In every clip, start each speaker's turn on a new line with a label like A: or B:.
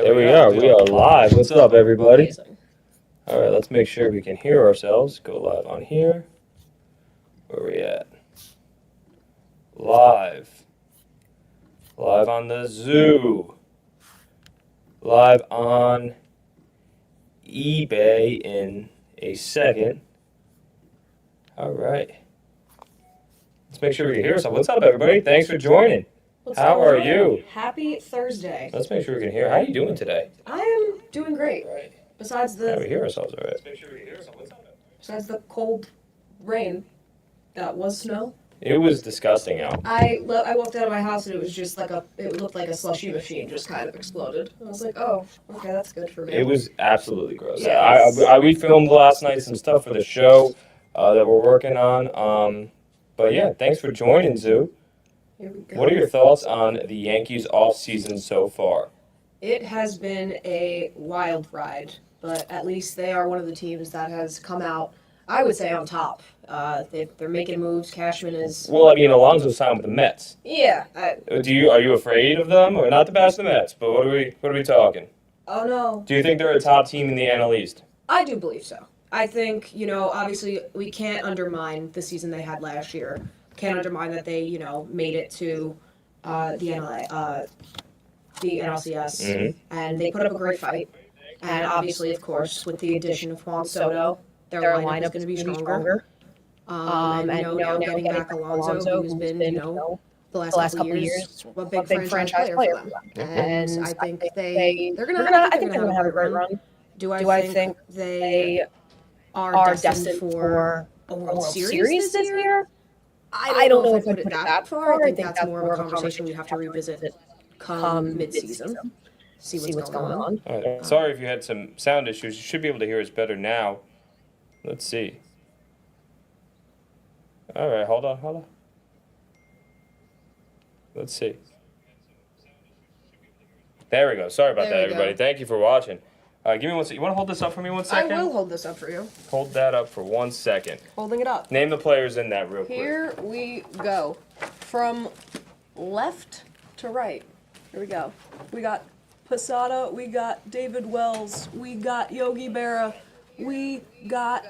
A: There we are. We are live. What's up, everybody? All right, let's make sure we can hear ourselves. Go live on here. Where are we at? Live. Live on the zoo. Live on eBay in a second. All right. Let's make sure we can hear ourselves. What's up, everybody? Thanks for joining. How are you?
B: Happy Thursday.
A: Let's make sure we can hear. How are you doing today?
B: I am doing great. Besides
A: How do we
B: the
A: hear ourselves all right?
B: besides the cold rain that was snow.
A: It was disgusting out.
B: I walked out of my house and it was just like it looked like a slushy machine just kind of exploded. I was like, oh, okay, that's good for me.
A: It was absolutely gross.
B: Yes.
A: We filmed last night some stuff for the show that we're working on. But yeah, thanks for joining, Zoo.
B: Here we go.
A: What are your thoughts on the Yankees off season so far?
B: It has been a wild ride, but at least they are one of the teams that has come out, I would say, on top. They're making moves. Cashman is.
A: Well, I mean, Alonso signed with the Mets.
B: Yeah.
A: Are you afraid of them, or not to bash the Mets? But what are we talking?
B: Oh no.
A: Do you think they're a top team in the NL East?
B: I do believe so. I think, obviously we can't undermine the season they had last year. Can't undermine that they, made it to the NLCS. And they put up a great fight. And obviously, of course, with the addition of Juan Soto, their lineup is going to be stronger. And now getting back Alonso, who's been, the last couple of years, a big franchise player for them. And I think they're going to have a great run. Do I think they are destined for a World Series this year? I don't know if I'd put it that far. I think that's more of a conversation we have to revisit come mid-season. See what's going on.
A: All right. Sorry if you had some sound issues. You should be able to hear us better now. Let's see. All right, hold on. Let's see. There we go. Sorry about that, everybody. Thank you for watching. Give me 1 second. You want to hold this up for me 1 second?
B: I will hold this up for you.
A: Hold that up for 1 second.
B: Holding it up.
A: Name the players in that real quick.
B: Here we go. From left to right. Here we go. We got Posada. We got David Wells. We got Yogi Berra. We got...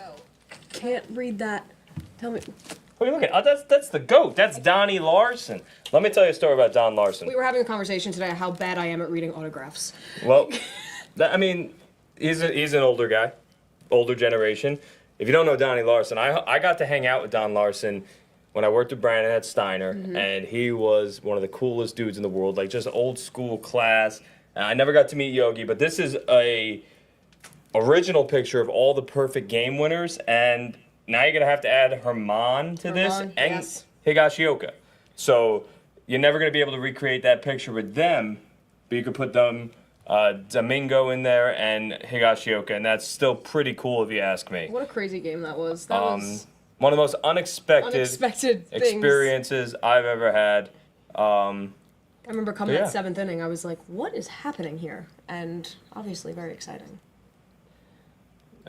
B: Can't read that. Tell me.
A: What are you looking at? That's the GOAT. That's Donnie Larson. Let me tell you a story about Don Larson.
B: We were having a conversation today how bad I am at reading autographs.
A: Well, he's an older guy, older generation. If you don't know Donnie Larson, I got to hang out with Don Larson when I worked with Brandon at Steiner, and he was one of the coolest dudes in the world, like just old school class. I never got to meet Yogi, but this is a original picture of all the perfect game winners, and now you're gonna have to add Herman to this and
B: yes.
A: Higashioka. So you're never gonna be able to recreate that picture with them, but you could put them. Domingo in there and Higashioka, and that's still pretty cool if you ask me.
B: What a crazy game that was. That was
A: one of the most unexpected
B: things.
A: experiences I've ever had.
B: I remember coming that 7th inning, I was like, what is happening here? And obviously very exciting.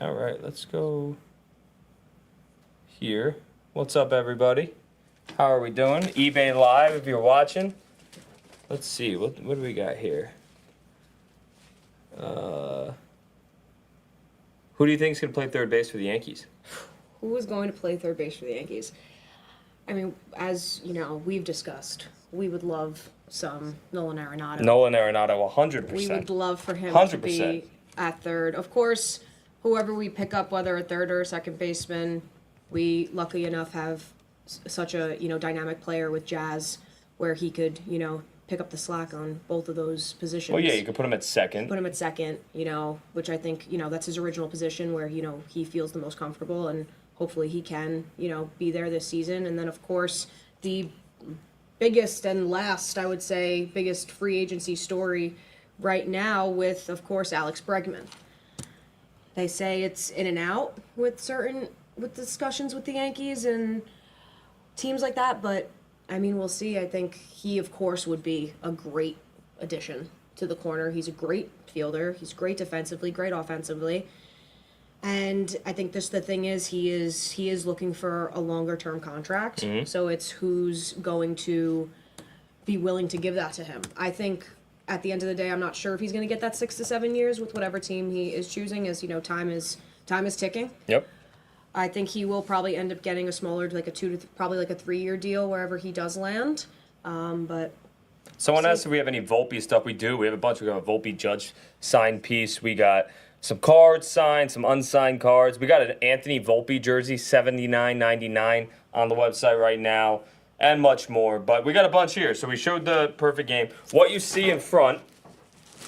A: All right, let's go here. What's up, everybody? How are we doing? eBay Live if you're watching. Let's see, what do we got here? Who do you think is going to play third base for the Yankees?
B: Who is going to play third base for the Yankees? I mean, as we've discussed, we would love some Nolan Arenado.
A: 100%.
B: We would love for him
A: 100%.
B: to be at third. Of course, whoever we pick up, whether a third or a second baseman, we lucky enough have such a dynamic player with Jazz, where he could pick up the slack on both of those positions.
A: Well, yeah, you could put him at second.
B: Put him at second, which I think, that's his original position where, he feels the most comfortable, and hopefully he can, be there this season. And then, of course, the biggest and last, I would say, biggest free agency story right now with, of course, Alex Bregman. They say it's in and out with discussions with the Yankees and teams like that, but I mean, we'll see. I think he, of course, would be a great addition to the corner. He's a great fielder. He's great defensively, great offensively. And I think the thing is he is looking for a longer term contract. So it's who's going to be willing to give that to him. I think at the end of the day, I'm not sure if he's going to get that 6 to 7 years with whatever team he is choosing. As you know, time is ticking.
A: Yep.
B: I think he will probably end up getting a smaller, like a probably like a 3-year deal wherever he does land. But
A: Someone asked if we have any Volpe stuff. We do. We have a bunch. We got a Volpe Judge signed piece. We got some cards signed, some unsigned cards. We got an Anthony Volpe jersey, $79.99 on the website right now, and much more. But we got a bunch here. So we showed the perfect game. What you see in front,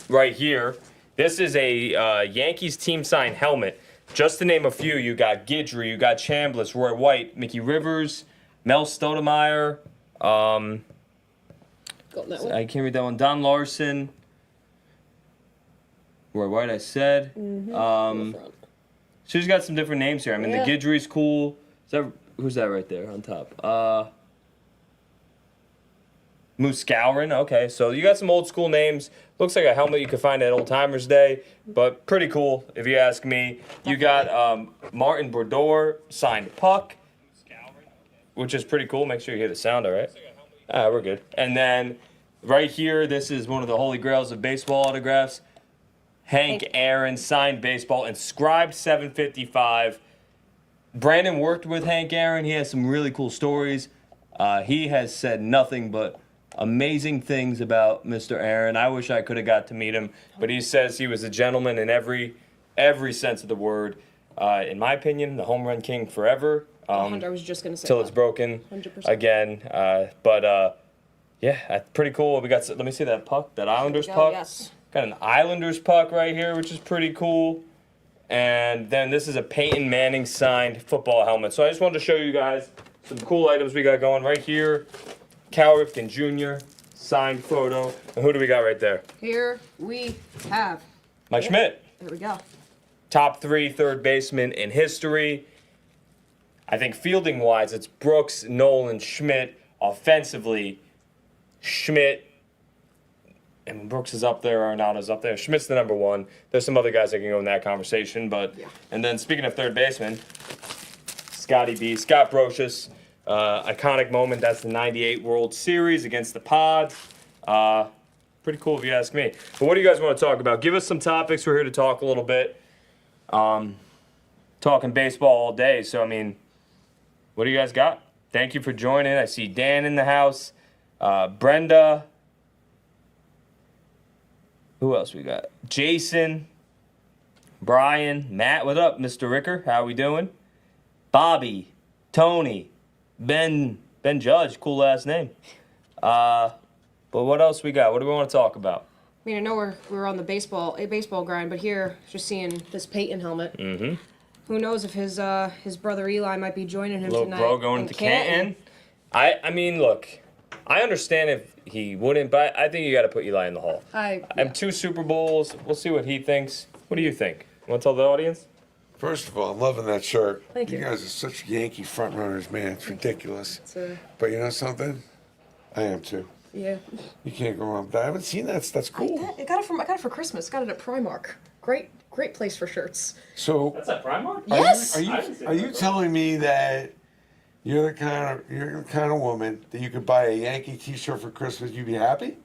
A: right here, this is a Yankees team signed helmet. Just to name a few, you got Guidry, you got Chambliss, Roy White, Mickey Rivers, Mel Stoudemire.
B: got that one.
A: I can't read that one. Don Larson. Roy White, I said. She's got some different names here. I mean,
B: Yeah.
A: the Guidry's cool. Who's that right there on top? Moose Scourin. Okay, so you got some old school names. Looks like a helmet you could find at Old Timers Day, but pretty cool if you ask me. You got Martin Brodeur signed puck, which is pretty cool. Make sure you hear the sound, all right? We're good. And then right here, this is one of the holy grails of baseball autographs. Hank Aaron signed baseball, inscribed 755. Brandon worked with Hank Aaron. He has some really cool stories. He has said nothing but amazing things about Mr. Aaron. I wish I could have got to meet him, but he says he was a gentleman in every sense of the word. In my opinion, the home run king forever.
B: I was just going to say
A: Till
B: that.
A: it's broken
B: 100%.
A: again. Yeah, pretty cool. We got. Let me see that puck. That Islanders
B: go,
A: puck.
B: yes.
A: Got an Islanders puck right here, which is pretty cool. And then this is a Peyton Manning signed football helmet. So I just wanted to show you guys some cool items we got going right here. Cal Ripken Jr. signed photo. And who do we got right there?
B: Here we have.
A: Mike Schmidt.
B: There we go.
A: Top 3 third baseman in history. I think fielding wise, it's Brooks, Nolan, Schmidt. Offensively, Schmidt. And Brooks is up there, Arenado's up there. Schmidt's the number 1. There's some other guys that can go in that conversation, but and then speaking of third baseman, Scotty B, Scott Brocious, iconic moment. That's the '98 World Series against the Pods. Pretty cool if you ask me. But what do you guys want to talk about? Give us some topics. We're here to talk a little bit. Talking baseball all day. So I mean, what do you guys got? Thank you for joining. I see Dan in the house, Brenda. Who else we got? Jason, Brian, Matt. What up, Mr. Ricker? How we doing? Bobby, Tony, Ben Judge. Cool last name. But what else we got? What do we want to talk about?
B: I mean, I know we're on the baseball grind, but here, just seeing this Peyton helmet.
A: Mm-hmm.
B: Who knows if his brother Eli might be joining him
A: Little
B: tonight?
A: bro going
B: in
A: to Canton. I mean, look, I understand if he wouldn't, but I think you got to put Eli in the Hall. I'm 2 Super Bowls. We'll see what he thinks. What do you think? Want to tell the audience?
C: First of all, I'm loving that shirt.
B: Thank you.
C: You guys are such Yankee front runners, man. It's ridiculous.
B: It's
C: But you know something? I am too.
B: yeah.
C: You can't go wrong with that. I haven't seen that. That's cool.
B: I got it for Christmas. Got it at Primark. Great place for shirts.
C: So
A: That's at Primark?
B: Yes.
C: are you telling me that you're the kind of woman that you could buy a Yankee T-shirt for Christmas? You'd be happy?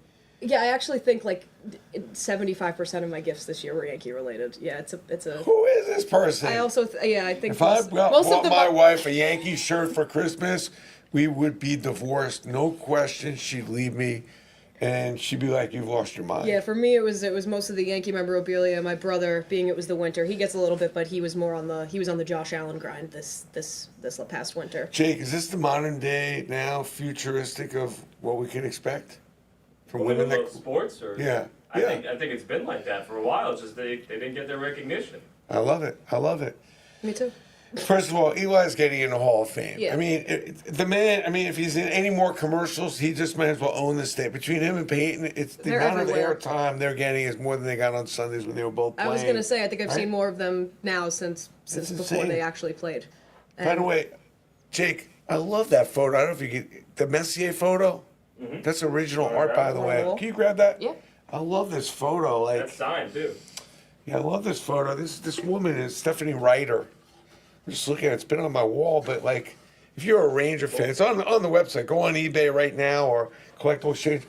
B: Yeah, I actually think like 75% of my gifts this year were Yankee related. Yeah, it's a.
C: Who is this person?
B: I also I think
C: if I bought
B: of the
C: my wife a Yankee shirt for Christmas, we would be divorced. No question. She'd leave me, and she'd be like, "You've lost your mind."
B: Yeah, for me it was most of the Yankee memorabilia. My brother, being it was the winter, he gets a little bit, but he was more on the Josh Allen grind this past winter.
C: Jake, is this the modern day now futuristic of what we can expect from women that?
A: sports? Or?
C: Yeah,
A: I
C: yeah.
A: think it's been like that for a while. It's just they didn't get their recognition.
C: I love it. I love it.
B: Me too.
C: First of all, Eli's getting in the Hall of Fame.
B: Yeah.
C: I mean, the man. I mean, if he's in any more commercials, he just might as well own the state. Between him and Peyton, it's the
B: They're
C: amount
B: everywhere.
C: of airtime they're getting is more than they got on Sundays when they were both playing.
B: I was gonna say I think I've
C: right?
B: seen more of them now since
C: It's
B: before
C: insane.
B: they actually played.
C: By the way, Jake, I love that photo. I don't know if you get the Messier photo. That's original art, by the way.
B: Cool.
C: Can you grab that?
B: Yeah.
C: I love this photo. Like,
A: That's signed too.
C: yeah, I love this photo. This woman is Stephanie Ryder. I'm just looking at it. It's been on my wall, but like, if you're a Ranger fan, it's on the website. Go on eBay right now or Collectible Exchange.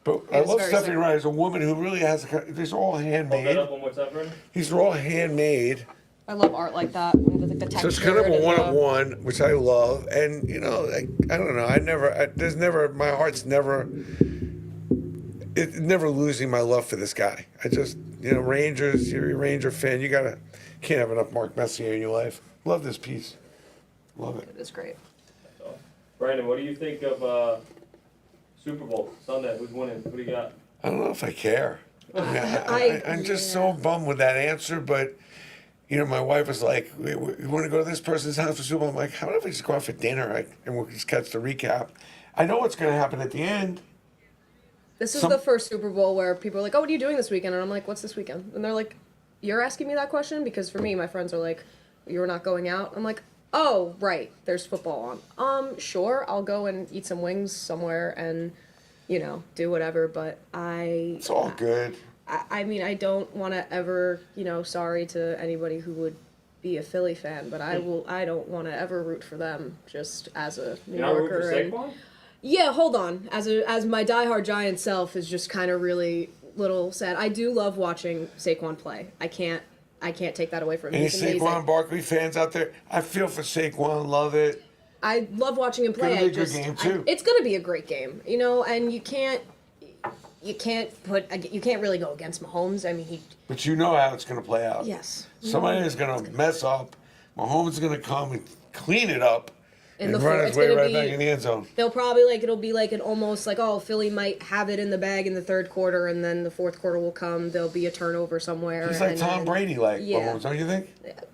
C: But I
B: It was
C: love
B: very
C: Stephanie
B: simple.
C: Wright as a woman who really has. These are all
A: Hold that
C: handmade.
A: up one more time, Brandon.
C: These are all handmade.
B: I love art like that. Like the
C: So it's kind of a one-on-one, which I love. And you know, I don't know. There's never. My heart's never. It never losing my love for this guy. I just, Rangers. You're a Ranger fan. Can't have enough Mark Messier in your life. Love this piece. Love it.
B: It's great.
A: So, Brandon, what do you think of Super Bowl Sunday? Who's winning? What do you got?
C: I don't know if I care. I mean, I'm just
B: yeah.
C: so bummed with that answer, but my wife was like, "We want to go to this person's house for Super Bowl." I'm like, "How about we just go out for dinner and we'll just catch the recap?" I know what's going to happen at the end.
B: This is the first Super Bowl where people are like, "Oh, what are you doing this weekend?" And I'm like, "What's this weekend?" And they're like, "You're asking me that question?" Because for me, my friends are like, "You're not going out?" I'm like, "Oh, right. There's football on. Sure, I'll go and eat some wings somewhere and, do whatever." But
C: It's all good.
B: I mean, I don't want to ever, sorry to anybody who would be a Philly fan, but I don't want to ever root for them just as a New
A: You're not rooting
B: Yorker.
A: for
B: And,
A: Saquon?
B: yeah, hold on. As my diehard Giant self is just kind of really little sad. I do love watching Saquon play. I can't take that away from him.
C: Any
B: He's amazing.
C: Saquon Barkley fans out there? I feel for Saquon. Love it.
B: I love watching him play.
C: Gonna be a good game, too.
B: It's gonna be a great game, and you can't really go against Mahomes. I mean,
C: But you know how it's going to play out.
B: yes.
C: Somebody is going to mess up. Mahomes is going to come and clean it up
B: In
C: and
B: the
C: run
B: fourth-
C: his
B: it's
C: way
B: gonna
C: right
B: be-
C: back in the end zone.
B: They'll probably it'll be like an almost like, oh, Philly might have it in the bag in the third quarter, and then the fourth quarter will come. There'll be a turnover somewhere.
C: He's like
B: and
C: Tom
B: then-
C: Brady,
B: Yeah.
C: Mahomes, don't you think?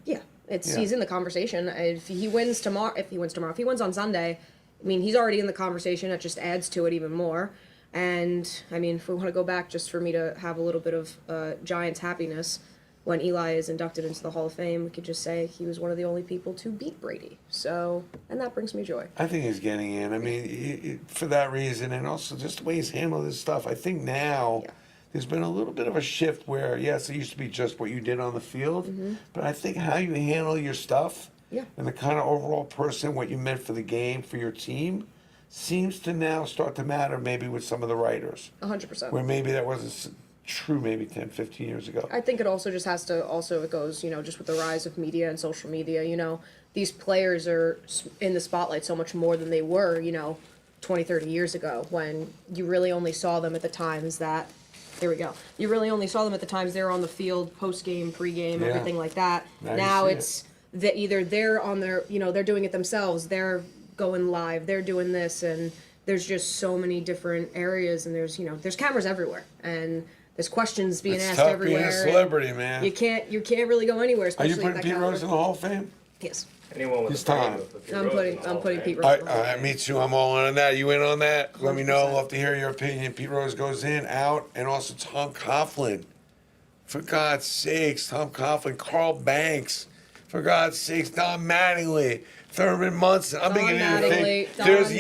B: Yeah,
C: Yeah.
B: he's in the conversation. If he wins on Sunday, I mean, he's already in the conversation. It just adds to it even more. And I mean, if we want to go back, just for me to have a little bit of Giants happiness, when Eli is inducted into the Hall of Fame, we could just say he was one of the only people to beat Brady. So, and that brings me joy.
C: I think he's getting in. I mean, for that reason, and also just the way he's handled this stuff. I think now
B: Yeah.
C: there's been a little bit of a shift where, yes, it used to be just what you did on the field, but I think how you handle your stuff
B: Yeah.
C: and the kind of overall person, what you meant for the game, for your team, seems to now start to matter maybe with some of the writers,
B: 100%.
C: where maybe that wasn't true maybe 10, 15 years ago.
B: I think it also just has to it goes, just with the rise of media and social media, these players are in the spotlight so much more than they were, 20, 30 years ago when you really only saw them at the times that, here we go, you really only saw them at the times they were on the field, post-game, pre-game,
C: Yeah.
B: everything like that.
C: Now you
B: Now
C: see
B: it's that either they're on their, they're doing it themselves, they're going live, they're doing this, and there's just so many different areas, and there's cameras everywhere, and there's questions being
C: It's
B: asked
C: tough
B: everywhere.
C: being a
B: and
C: celebrity, man.
B: You can't really go anywhere,
C: Are
B: especially
C: you putting
B: at that
C: Pete
B: caliber.
C: Rose in the Hall of Fame?
B: Yes,
A: Anyone with
C: It's
A: a brain
C: time.
A: will put Pete
B: I'm
A: Rose
B: putting
A: in the Hall of
B: Pete
A: Fame.
B: Rose.
C: Me too. I'm all in on that. You in on that? Let me know.
B: 100%.
C: Love to hear your opinion. Pete Rose goes in, out, and also Tom Coughlin. For God's sakes, Tom Coughlin, Carl Banks. For God's sakes, Don Mattingly, Thurman Munson. I'm
B: Don
C: beginning to
B: Mattingly,
C: think
B: Don
C: there's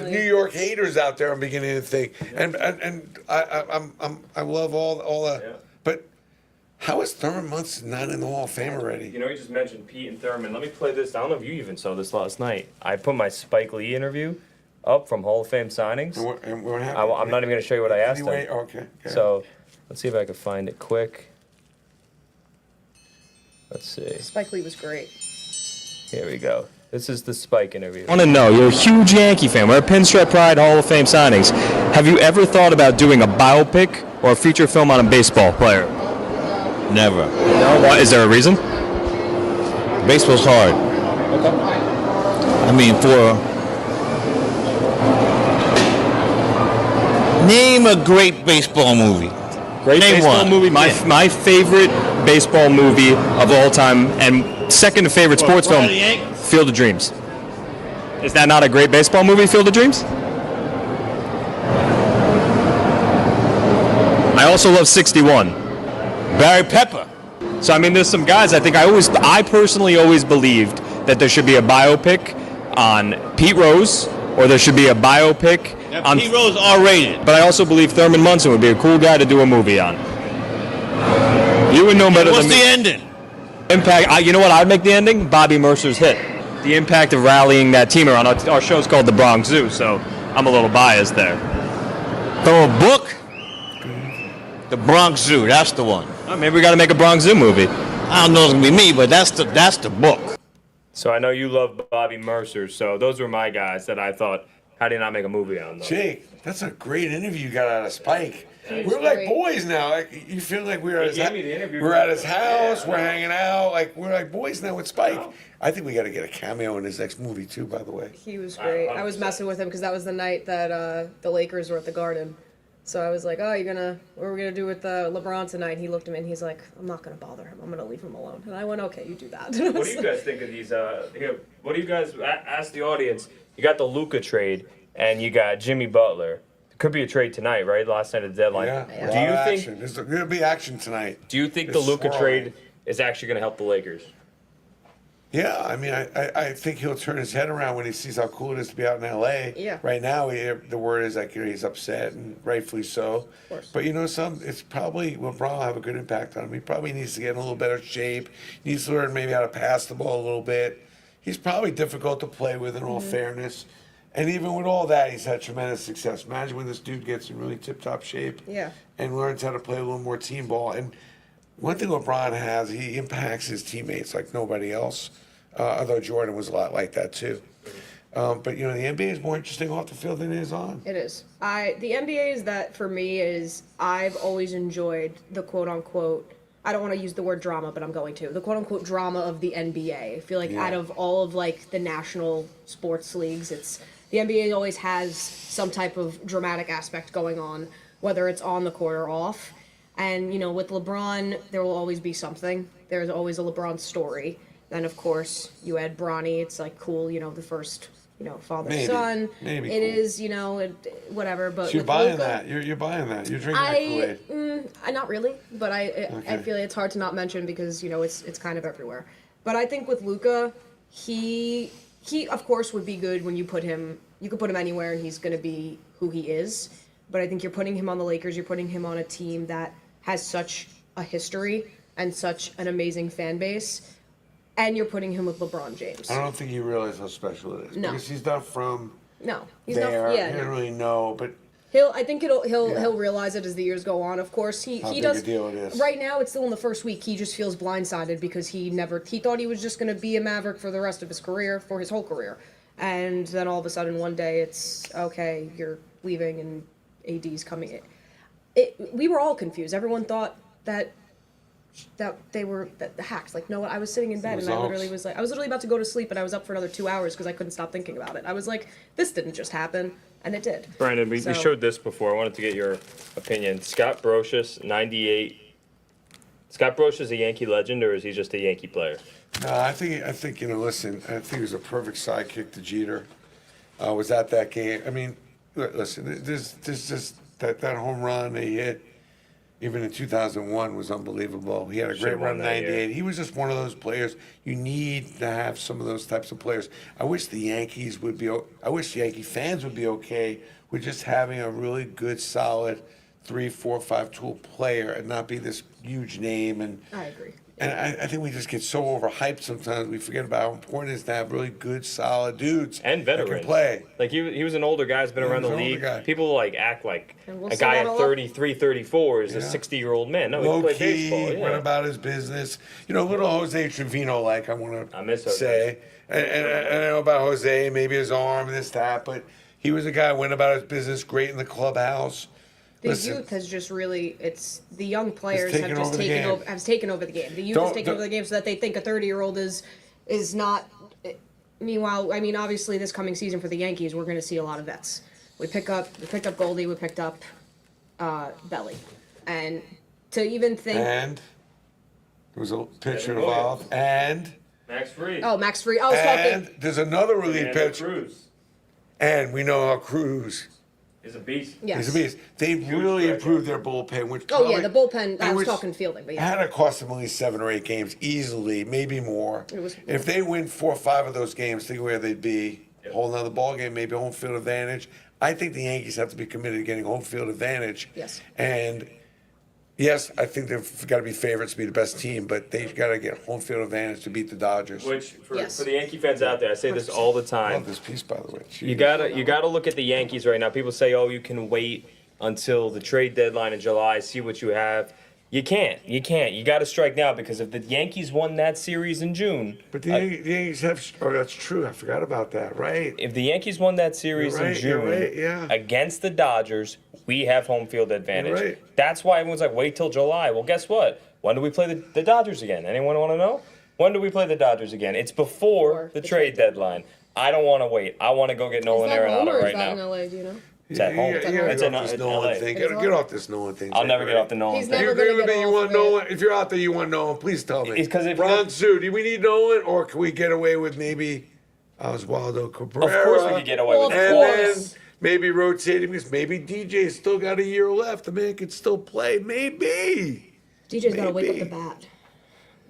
B: Mattingly.
C: New York haters out there. I'm beginning to think, and I love all the.
A: Yeah.
C: But how is Thurman Munson not in the Hall of Fame already?
A: You just mentioned Pete and Thurman. Let me play this. I don't know if you even saw this last night. I put my Spike Lee interview up from Hall of Fame signings.
C: And what happened?
A: I'm not even going to show you what I asked
C: Anyway,
A: him.
C: okay.
A: So let's see if I can find it quick. Let's see.
B: Spike Lee was great.
A: Here we go. This is the Spike interview.
D: I want to know, you're a huge Yankee fan. We're at Pinstripe Pride Hall of Fame signings. Have you ever thought about doing a biopic or a feature film on a baseball player?
E: Never.
D: No. Why? Is there a reason?
E: Baseball's hard. I mean, name a great baseball movie.
D: Great
E: Name
D: baseball
E: one.
D: movie.
E: Yeah.
D: My favorite baseball movie of all time, and second favorite sports
E: Pride
D: film,
E: of the Yankees?
D: Field of Dreams. Is that not a great baseball movie, Field of Dreams? I also love 61.
E: Barry Pepper.
D: So I mean, there's some guys. I personally always believed that there should be a biopic on Pete Rose, or there should be a biopic on.
E: Pete Rose R-rated.
D: But I also believe Thurman Munson would be a cool guy to do a movie on. You would know better
E: What's
D: than
E: the
D: me.
E: ending?
D: Impact. You know what? I'd make the ending. Bobby Mercer's hit. The impact of rallying that team around. Our show's called The Bronx Zoo, so I'm a little biased there.
E: Throw a book? The Bronx Zoo. That's the one.
D: Oh, maybe we got to make a Bronx Zoo movie.
E: I don't know if it's gonna be me, but that's the book.
A: So I know you love Bobby Mercer. So those were my guys that I thought, how do you not make a movie on them?
C: Jake, that's a great interview you got out of Spike.
B: He's
C: We're like
B: great.
C: boys now. Like, you feel like we're at
A: He gave me the interview.
C: we're at his house.
A: Yeah.
C: We're hanging out. Like we're like boys now with Spike. I think we got to get a cameo in his next movie too. By the way.
B: He was great. I was
A: 100%.
B: messing with him because that was the night that the Lakers were at the Garden. So I was like, "Oh, what are we gonna do with LeBron tonight?" And he looked at me and he's like, "I'm not gonna bother him. I'm gonna leave him alone." And I went, "Okay, you do that."
A: What do you guys think of these? Here, what do you guys ask the audience? You got the Luka trade, and you got Jimmy Butler. It could be a trade tonight, right? Last night of the deadline.
C: Yeah.
B: Yeah.
C: A lot
A: Do you
C: of
A: think?
C: action. There's gonna be action tonight.
A: Do you think the
C: It's
A: Luka
C: swirling.
A: trade is actually going to help the Lakers?
C: Yeah, I mean, I think he'll turn his head around when he sees how cool it is to be out in L.A.
B: Yeah.
C: Right now, the word is like he's upset, and rightfully so. Of
B: course.
C: But it's probably LeBron will have a good impact on him. He probably needs to get in a little better shape. He needs to learn maybe how to pass the ball a little bit. He's probably difficult to play with, in all fairness. And even with all that, he's had tremendous success. Imagine when this dude gets in really tip-top shape.
B: Yeah.
C: And learns how to play a little more team ball. And one thing LeBron has, he impacts his teammates like nobody else. Although Jordan was a lot like that too. But the NBA is more interesting off the field than it is on.
B: It is. The NBA is that for me is I've always enjoyed the quote unquote. I don't want to use the word drama, but I'm going to the quote unquote drama of the NBA. I feel like
C: Yeah.
B: out of all of like the national sports leagues, it's the NBA always has some type of dramatic aspect going on, whether it's on the court or off. And with LeBron, there will always be something. There's always a LeBron story. Then of course you add Bronny. It's like cool, the first father
C: Maybe.
B: son.
C: Maybe
B: It
C: cool.
B: is, whatever. But
C: So you're
B: with
C: buying
B: Luka,
C: that. You're buying that. You're drinking that Kool-Aid.
B: I not really, but I
C: Okay.
B: feel it's hard to not mention because it's kind of everywhere. But I think with Luca, he of course would be good when you put him. You could put him anywhere and he's going to be who he is. But I think you're putting him on the Lakers. You're putting him on a team that has such a history and such an amazing fan base. And you're putting him with LeBron James.
C: I don't think you realize how special it is.
B: No.
C: Because he's not from
B: No, he's
C: there.
B: not. Yeah,
C: He doesn't
B: no.
C: really know. But
B: I think he'll realize it as the years go on. Of course, he
C: How big
B: does.
C: a deal it is.
B: Right now, it's still in the first week. He just feels blindsided because he thought he was just going to be a Maverick for the rest of his career, for his whole career, and then all of a sudden one day it's okay, you're leaving and AD's coming in. We were all confused. Everyone thought that they were the hacks. Like, no, I was sitting in bed and I literally was like, I was literally about to go to sleep and I was up for another 2 hours because I couldn't stop thinking about it. I was like, this didn't just happen, and it did.
A: Brandon, we
B: So-
A: showed this before. I wanted to get your opinion. Scott Brocious, 98. Scott Brocious is a Yankee legend, or is he just a Yankee player?
C: no, I think listen, I think he was a perfect sidekick to Jeter. Was at that game. I mean, listen, there's just that home run they hit. Even in 2001 was unbelievable. He had a great
A: Should've won
C: run in
A: that year.
C: 98. He was just one of those players. You need to have some of those types of players. I wish the Yankees would be. I wish Yankee fans would be okay with just having a really good, solid 3, 4, 5 tool player and not be this huge name. And
B: I agree.
C: and I think we just get so overhyped sometimes. We forget about how important it is to have really good, solid dudes
A: And
C: that
A: veterans.
C: can play.
A: Like, he was an older guy, has been
C: Yeah,
A: around the
C: he was an older
A: league.
C: guy.
A: People, like, act like
B: And we'll
A: a
B: still
A: guy
B: have
A: at
B: a lot-
A: 33, 34 is a
C: Yeah.
A: 60-year-old man. No, he
C: Low
A: can play
C: key,
A: baseball.
C: went
A: Yeah.
C: about his business. Little Jose Trevino, like I want
A: I miss
C: to
A: Jose.
C: say. And I know about Jose, maybe his arm, this, that, but he was a guy who went about his business great in the clubhouse.
B: The
C: Listen,
B: youth has just really, it's the young players have
C: taken
B: just
C: over the
B: taken
C: game.
B: over, has taken over the game. The youth has
C: Don't-
B: taken
C: don't-
B: over the game so that they think a 30-year-old is not. Meanwhile, I mean, obviously this coming season for the Yankees, we're going to see a lot of vets. We picked up Goldie, we picked up Belly, and to even think,
C: And there was a pitcher
A: Devin
C: involved. And
A: Max Fried.
B: oh, Max Free, I was talking.
C: there's another relief
A: Fernando
C: pitcher.
A: Cruz.
C: And we know how Cruz.
A: He's a beast.
B: Yes.
C: He's a beast. They've really
A: player.
C: improved their bullpen. Which
B: Oh yeah,
C: probably-
B: the bullpen. I was
C: which
B: talking fielding, but yeah.
C: had to cost them at least 7 or 8 games easily, maybe more.
B: It was-
C: If they win 4 or 5 of those games, think where they'd be. Whole another ball game, maybe home field advantage. I think the Yankees have to be committed to getting home field advantage.
B: Yes.
C: And yes, I think they've got to be favorites to be the best team, but they've got to get home field advantage to beat the Dodgers.
A: Which, for
B: Yes.
A: the Yankee fans out there, I say this all the
C: I
A: time.
C: love this piece, by the way.
A: You gotta look at the Yankees right now. People say, "Oh, you can wait until the trade deadline in July, see what you have. You can't. You can't. You got to strike now because if the Yankees won that series in June,
C: But the Yankees have. Oh, that's true. I forgot about that. Right.
A: if the Yankees won that series
C: You're right,
A: in
C: you're
A: June
C: right, yeah.
A: against the Dodgers, we have home field advantage.
C: You're right.
A: That's why everyone's like, wait till July. Well, guess what? When do we play the Dodgers again? Anyone want to know? When do we play the Dodgers again? It's before the trade deadline. I don't want to wait. I want to go get Nolan
F: Is that home
A: Arenado
F: or
A: right
F: is that
A: now.
F: in LA? Do you know?
A: It's at home.
C: Yeah,
A: It's
C: get
A: in
C: off this
A: LA.
C: Nolan thing.
F: Is it
C: Get off this Nolan thing.
A: I'll never
C: right?
A: get off the Nolan
F: He's
A: thing.
F: never
C: You're
F: gonna
C: gonna
F: get
C: be. You
F: off
C: want
F: of it.
C: Nolan? If you're out there, you want Nolan. Please tell me.
A: It's 'cause if
C: Bronzu, do we need Nolan, or can we get away with maybe Oswaldo Cabrera?
A: Of course we could get away with
F: Well,
A: it.
F: of
C: And
F: course.
C: then maybe rotating because maybe DJ's still got a year left. The man could still play. Maybe.
B: DJ's got to wake up
C: Maybe.
B: the bat.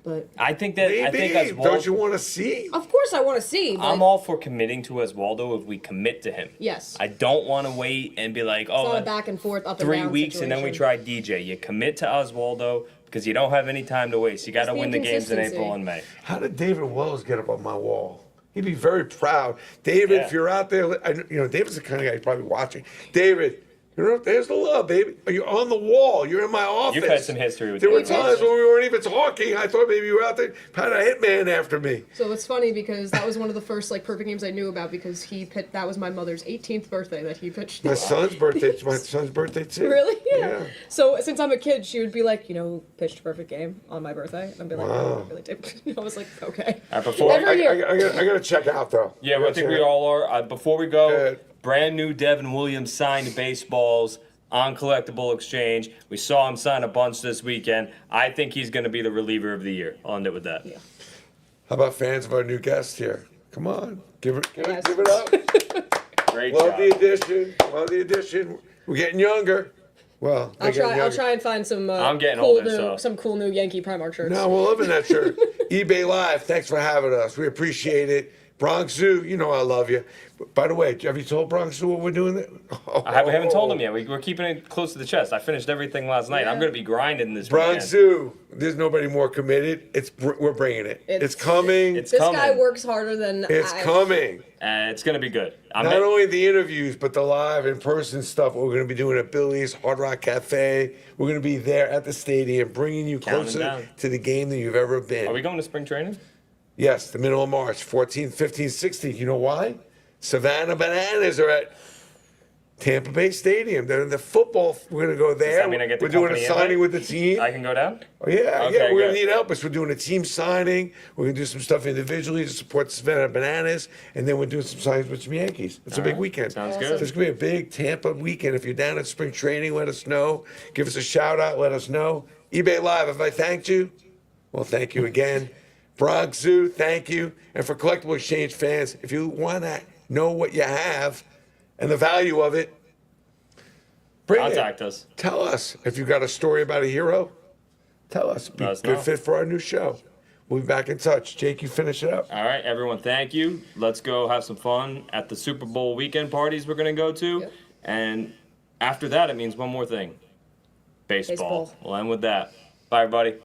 B: But
A: I think that
C: Maybe.
A: I think
C: Don't you
A: Oswaldo.
C: want to see?
F: Of course, I want to see. But
A: I'm all for committing to Oswaldo if we commit to him.
F: Yes.
A: I don't want to wait and be like,
F: It's not
A: oh,
F: a back and forth, up and
A: 3
F: down
A: weeks and then we
F: situation.
A: try DJ. You commit to Oswaldo because you don't have any time to waste. You got to
F: It's the
A: win the games in
F: inconsistency.
A: April and May.
C: How did David Wells get up on my wall? He'd be very proud. David,
A: Yeah.
C: if you're out there, David's the kind of guy you're probably watching. David, there's the love, baby. You're on the wall. You're in my office.
A: You've had some history with
C: There were
A: David
C: times
A: Wells.
C: when we weren't even talking. I thought maybe you were out there, had a hitman after me.
F: So it's funny because that was one of the first perfect games I knew about because he pitched. That was my mother's 18th birthday that he pitched.
C: My son's birthday. It's my son's birthday too.
F: Really?
C: Yeah.
F: So since I'm a kid, she would be like, pitched a perfect game on my birthday, and I'd be like,
C: Wow.
F: oh, I really did. I was like, okay.
A: Before,
F: Every year.
C: I gotta check out though.
A: yeah, I think we all are. Before we go,
C: Good.
A: brand new Devin Williams signed baseballs on Collectible Exchange. We saw him sign a bunch this weekend. I think he's going to be the reliever of the year. I'll end it with that.
F: Yeah.
C: How about fans of our new guest here? Come on, give it
F: Yes.
C: up.
A: Great
C: Love
A: job.
C: the addition. Love the addition. We're getting younger. Well,
F: I'll try and find some.
A: I'm getting
F: cool
A: older,
F: new,
A: so-
F: some cool new Yankee Primark shirts.
C: No, we're loving that shirt. eBay Live, thanks for having us. We appreciate it. Bronx Zoo, I love you. By the way, have you told Bronx Zoo what we're doing there?
A: We haven't told him yet. We're keeping it close to the chest. I finished everything last night. I'm
F: Yeah.
A: going to be grinding this
C: Bronx
A: weekend.
C: Zoo, there's nobody more committed. We're bringing it. It's coming.
A: It's
F: This
A: coming.
F: guy works harder than
C: It's
F: I.
C: coming.
A: It's going to be good.
C: Not only the interviews, but the live in-person stuff we're going to be doing at Billy's Hard Rock Cafe. We're going to be there at the stadium, bringing you
A: Counting
C: closer
A: down.
C: to the game than you've ever been.
A: Are we going to spring training?
C: Yes, the middle of March, 14th, 15th, 16th. You know why? Savannah Bananas are at Tampa Bay Stadium. They're in the football. We're going to go there.
A: that mean I get the
C: We're doing a
A: company
C: signing
A: invite?
C: with the team.
A: I can go down?
C: Oh, yeah,
A: Okay,
C: yeah. We're going
A: good.
C: to need help. We're doing a team signing. We're going to do some stuff individually to support Savannah Bananas. And then we're doing some signings with some Yankees. It's a big weekend.
A: Sounds
C: So
A: good.
C: it's going to be a big Tampa weekend. If you're down at spring training, let us know. Give us a shout out. Let us know. eBay Live, have I thanked you? Well, thank you again. Bronx Zoo, thank you. And for Collectible Exchange fans, if you want to know what you have and the value of it, bring
A: Contact
C: it.
A: us.
C: Tell us. If you got a story about a hero, tell us. Be
A: Let
C: a
A: us
C: good
A: know.
C: fit for our new show. We'll be back in touch. Jake, you finish it up.
A: All right, everyone, thank you. Let's go have some fun at the Super Bowl weekend parties we're going to go to.
F: Yep.
A: And after that, it means one more thing baseball.
F: Baseball.
A: We'll end with that. Bye, everybody.